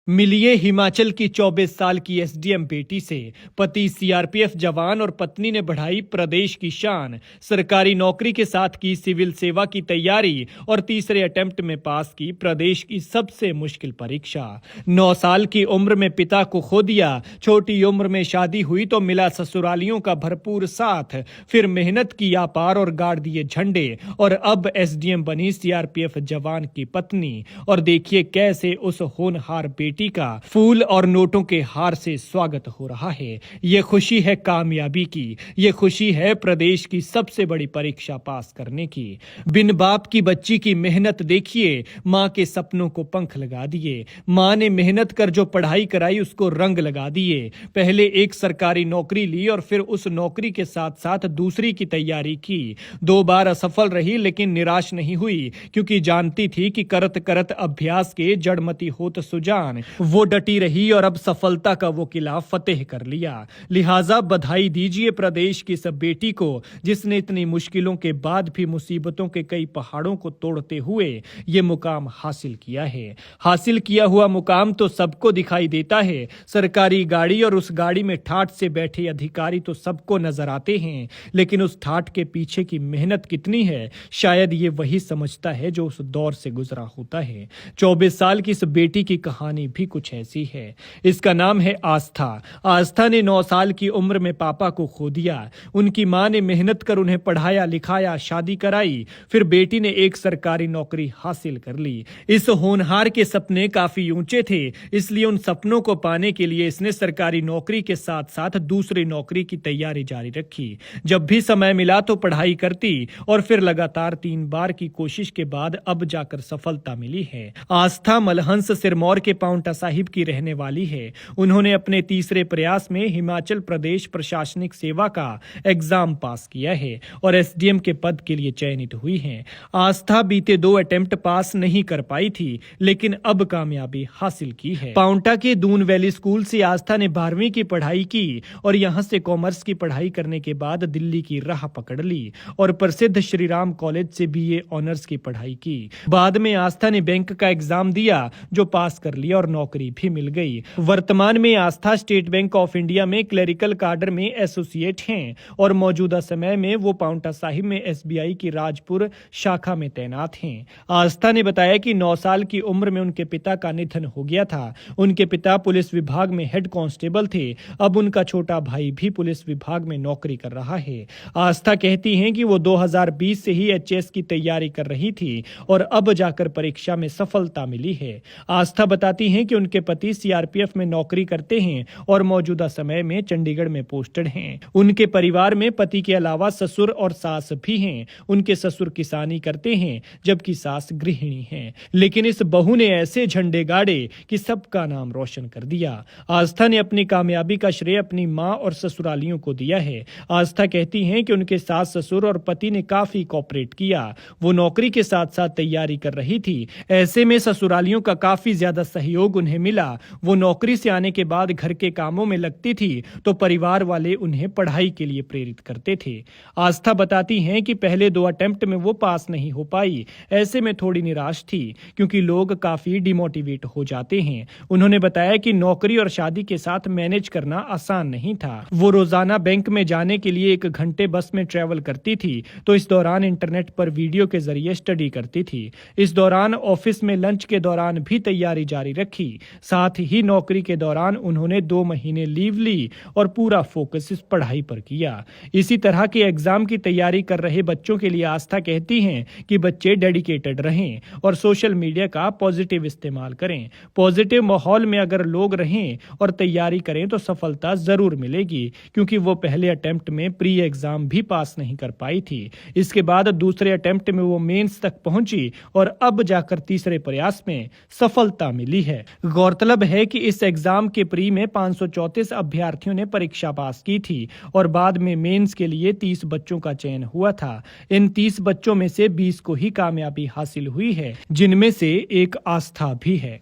मिलिए हिमाचल की 24 साल की एसडीएम बेटी से। पति सीआरपीएफ जवान और पत्नी ने बढ़ाई प्रदेश की शान। सरकारी नौकरी के साथ की सिविल सेवा की तैयारी और तीसरे अटेम्प्ट में पास की प्रदेश की सबसे मुश्किल परीक्षा। 9 साल की उम्र में पिता को खो दिया, छोटी उम्र में शादी हुई तो मिला ससुरालियों का भरपूर साथ, फिर मेहनत की अपार और गाड़ दिए झंडे, और अब एसडीएम बनी सीआरपीएफ जवान की पत्नी। और देखिए कैसे उस होनहार बेटी का फूल और नोटों के हार से स्वागत हो रहा है। ये खुशी है कामयाबी की, ये खुशी है प्रदेश की सबसे बड़ी परीक्षा पास करने की। बिन बाप की बच्ची की मेहनत देखिए, माँ के सपनों को पंख लगा दिए। माँ ने मेहनत कर जो पढ़ाई कराई उसको रंग लगा दिए। पहले एक सरकारी नौकरी ली और फिर उस नौकरी के साथ साथ दूसरी की तैयारी की। 2 बार असफल रही लेकिन निराश नहीं हुई, क्योंकि जानती थी कि करत करत अभ्यास के जड़मती होत सुजान। वो डटी रही और अब सफलता का वो किला फतेह कर लिया। लिहाजा बधाई दीजिए प्रदेश की इस बेटी को, जिसने इतनी मुश्किलों के बाद भी मुसीबतों के कई पहाड़ों को तोड़ते हुए ये मुकाम हासिल किया है। हासिल किया हुआ मुकाम तो सबको दिखाई देता है। सरकारी गाड़ी और उस गाड़ी में ठाठ से बैठे अधिकारी तो सबको नजर आते हैं, लेकिन उस ठाठ के पीछे की मेहनत कितनी है, शायद ये वही समझता है जो उस दौर से गुजरा होता है। 24 साल की इस बेटी की कहानी भी कुछ ऐसी है। इसका नाम है आस्था। आस्था ने 9 साल की उम्र में पापा को खो दिया। उनकी मां ने मेहनत कर उन्हें पढ़ाया लिखाया, शादी कराई, फिर बेटी ने एक सरकारी नौकरी हासिल कर ली। इस होनहार के सपने काफी ऊंचे थे, इसलिए उन सपनों को पाने के लिए इसने सरकारी नौकरी के साथ साथ दूसरी नौकरी की तैयारी जारी रखी। जब भी समय मिला तो पढ़ाई करती और फिर लगातार 3 बार की कोशिश के बाद अब जाकर सफलता मिली है। आस्था मलहंस सिरमौर के पांवटा साहिब की रहने वाली है। उन्होंने अपने तीसरे प्रयास में हिमाचल प्रदेश प्रशासनिक सेवा का एग्जाम पास किया है और एसडीएम के पद के लिए चयनित हुई हैं। आस्था बीते 2 अटेम्प्ट पास नहीं कर पाई थी, लेकिन अब कामयाबी हासिल की है। पांवटा के दून वैली स्कूल से आस्था ने 12वीं की पढ़ाई की और यहां से कॉमर्स की पढ़ाई करने के बाद दिल्ली की राह पकड़ ली और प्रसिद्ध श्री राम कॉलेज से बीए ऑनर्स की पढ़ाई की। बाद में आस्था ने बैंक का एग्जाम दिया, जो पास कर लिया और नौकरी भी मिल गई। वर्तमान में आस्था स्टेट बैंक ऑफ इंडिया में क्लरिकल काडर में एसोसिएट हैं और मौजूदा समय में वो पांवटा साहिब में एसबीआई की राजपुर शाखा में तैनात हैं। आस्था ने बताया कि 9 साल की उम्र में उनके पिता का निधन हो गया था। उनके पिता पुलिस विभाग में हेड कांस्टेबल थे। अब उनका छोटा भाई भी पुलिस विभाग में नौकरी कर रहा है। आस्था कहती हैं कि वो 2020 से ही एचएएस की तैयारी कर रही थी और अब जाकर परीक्षा में सफलता मिली है। आस्था बताती हैं कि उनके पति सीआरपीएफ में नौकरी करते हैं और मौजूदा समय में चंडीगढ़ में पोस्टेड हैं। उनके परिवार में पति के अलावा ससुर और सास भी हैं। उनके ससुर किसानी करते हैं, जबकि सास गृहिणी हैं। लेकिन इस बहू ने ऐसे झंडे गाड़े कि सबका नाम रोशन कर दिया। आस्था ने अपनी कामयाबी का श्रेय अपनी मां और ससुरालियों को दिया है। आस्था कहती हैं कि उनके सास ससुर और पति ने काफी कोऑपरेट किया। वो नौकरी के साथ साथ तैयारी कर रही थी, ऐसे में ससुरालियों का काफी ज्यादा सहयोग उन्हें मिला। वो नौकरी से आने के बाद घर के कामों में लगती थी तो परिवार वाले उन्हें पढ़ाई के लिए प्रेरित करते थे। आस्था बताती हैं कि पहले 2 अटेम्प्ट में वो पास नहीं हो पाई। ऐसे में थोड़ी निराश थी, क्योंकि लोग काफी डिमोटिवेट हो जाते हैं। उन्होंने बताया कि नौकरी और शादी के साथ मैनेज करना आसान नहीं था। वो रोजाना बैंक में जाने के लिए 1 घंटे बस में ट्रेवल करती थी, तो इस दौरान इंटरनेट पर वीडियो के जरिए स्टडी करती थी। इस दौरान ऑफिस में लंच के दौरान भी तैयारी जारी रखी। साथ ही नौकरी के दौरान उन्होंने 2 महीने लीव ली और पूरा फोकस इस पढ़ाई पर किया। इसी तरह के एग्जाम की तैयारी कर रहे बच्चों के लिए आस्था कहती हैं कि बच्चे डेडिकेटेड रहें और सोशल मीडिया का पॉजिटिव इस्तेमाल करें। पॉजिटिव माहौल में अगर लोग रहें और तैयारी करें तो सफलता जरूर मिलेगी, क्योंकि वो पहले अटेम्प्ट में प्री एग्जाम भी पास नहीं कर पाई थी। इसके बाद दूसरे अटेम्प्ट में वो मेंस तक पहुंची और अब जाकर तीसरे प्रयास में सफलता मिली है। गौरतलब है कि इस एग्जाम के प्री में 534 अभ्यर्थियों ने परीक्षा पास की थी और बाद में मेंस के लिए 30 बच्चों का चयन हुआ था। इन 30 बच्चों में से 20 को ही कामयाबी हासिल हुई है, जिनमें से एक आस्था भी है।